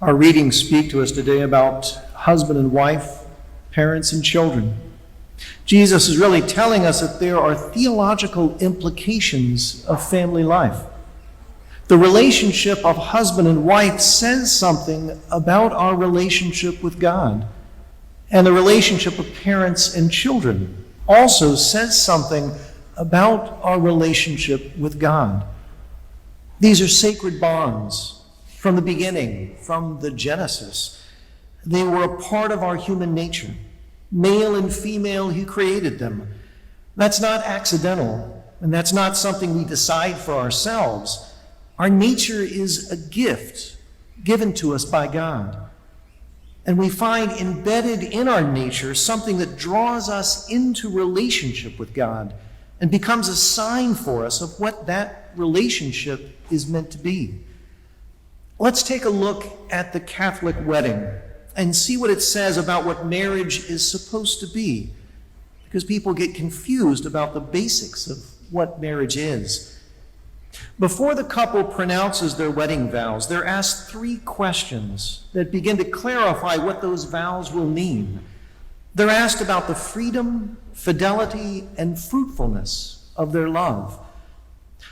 Our readings speak to us today about husband and wife, parents and children. Jesus is really telling us that there are theological implications of family life. The relationship of husband and wife says something about our relationship with God. And the relationship of parents and children also says something about our relationship with God. These are sacred bonds from the beginning, from the Genesis. They were a part of our human nature. Male and female, he created them. That's not accidental, and that's not something we decide for ourselves. Our nature is a gift given to us by God. And we find embedded in our nature something that draws us into relationship with God and becomes a sign for us of what that relationship is meant to be. Let's take a look at the Catholic wedding and see what it says about what marriage is supposed to be, because people get confused about the basics of what marriage is. Before the couple pronounces their wedding vows, they're asked 3 questions that begin to clarify what those vows will mean. They're asked about the freedom, fidelity, and fruitfulness of their love.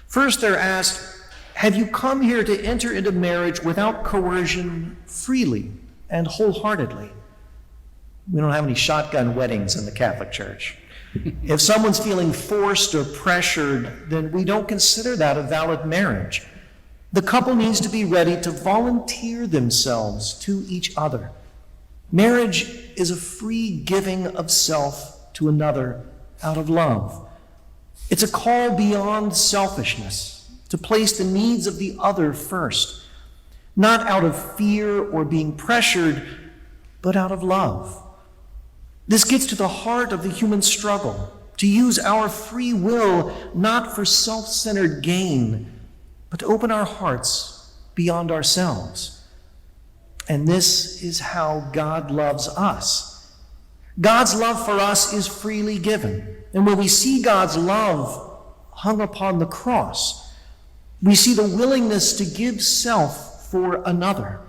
First, they're asked, have you come here to enter into marriage without coercion, freely and wholeheartedly? We don't have any shotgun weddings in the Catholic Church. If someone's feeling forced or pressured, then we don't consider that a valid marriage. The couple needs to be ready to volunteer themselves to each other. Marriage is a free giving of self to another out of love. It's a call beyond selfishness to place the needs of the other first, not out of fear or being pressured, but out of love. This gets to the heart of the human struggle, to use our free will not for self-centered gain, but to open our hearts beyond ourselves. And this is how God loves us. God's love for us is freely given. And when we see God's love hung upon the cross, we see the willingness to give self for another.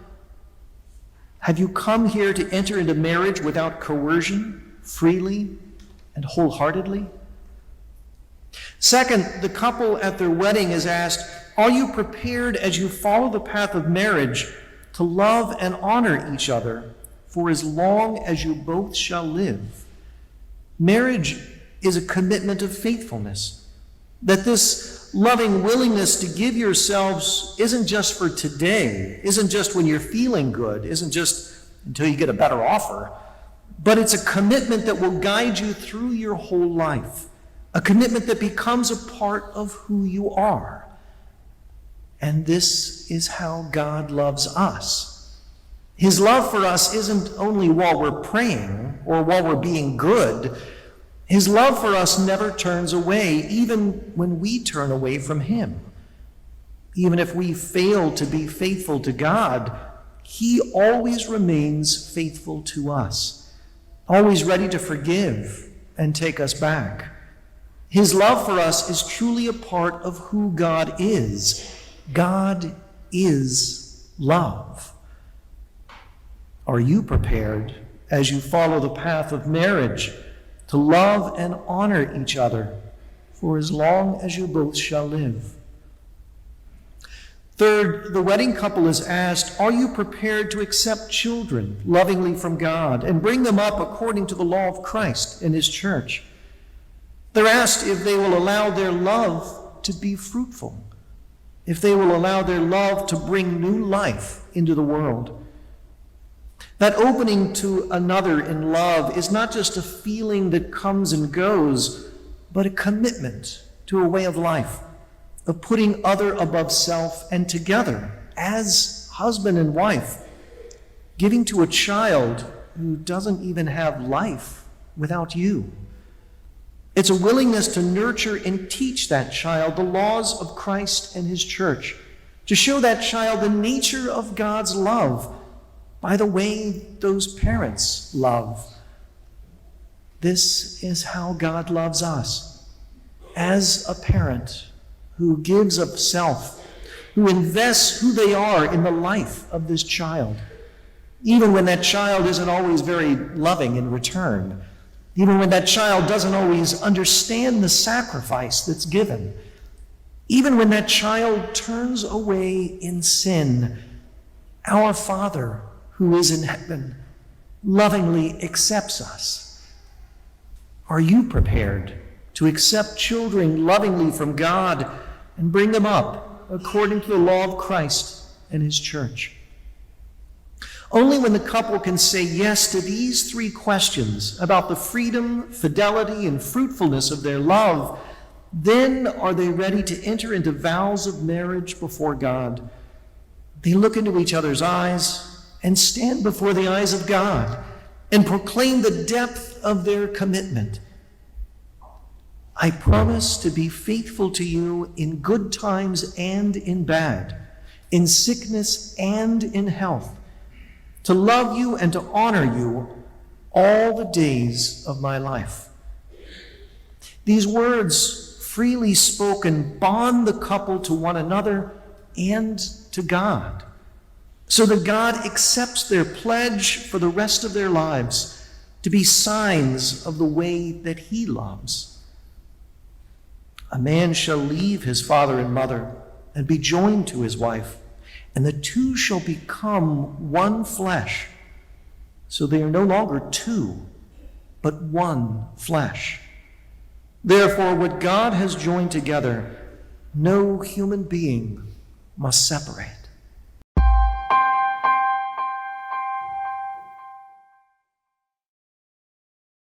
Have you come here to enter into marriage without coercion, freely and wholeheartedly? Second, the couple at their wedding is asked, are you prepared as you follow the path of marriage to love and honor each other for as long as you both shall live? Marriage is a commitment of faithfulness, that this loving willingness to give yourselves isn't just for today, isn't just when you're feeling good, isn't just until you get a better offer, but it's a commitment that will guide you through your whole life, a commitment that becomes a part of who you are. And this is how God loves us. His love for us isn't only while we're praying or while we're being good. His love for us never turns away, even when we turn away from him. Even if we fail to be faithful to God, he always remains faithful to us, always ready to forgive and take us back. His love for us is truly a part of who God is. God is love. Are you prepared, as you follow the path of marriage, to love and honor each other for as long as you both shall live? Third, the wedding couple is asked, are you prepared to accept children lovingly from God and bring them up according to the law of Christ and his church? They're asked if they will allow their love to be fruitful, if they will allow their love to bring new life into the world. That opening to another in love is not just a feeling that comes and goes, but a commitment to a way of life, of putting other above self and together as husband and wife, giving to a child who doesn't even have life without you. It's a willingness to nurture and teach that child the laws of Christ and his church, to show that child the nature of God's love by the way those parents love. This is how God loves us. As a parent who gives of self, who invests who they are in the life of this child, even when that child isn't always very loving in return, even when that child doesn't always understand the sacrifice that's given, even when that child turns away in sin. Our Father who is in heaven lovingly accepts us. Are you prepared to accept children lovingly from God and bring them up according to the law of Christ and his church? Only when the couple can say yes to these three questions about the freedom, fidelity, and fruitfulness of their love, then are they ready to enter into vows of marriage before God. They look into each other's eyes and stand before the eyes of God and proclaim the depth of their commitment. I promise to be faithful to you in good times and in bad, in sickness and in health, to love you and to honor you all the days of my life. These words, freely spoken, bond the couple to one another and to God, so that God accepts their pledge for the rest of their lives to be signs of the way that he loves. A man shall leave his father and mother and be joined to his wife, and the two shall become one flesh. So they are no longer two, but one flesh. Therefore, what God has joined together, no human being must separate.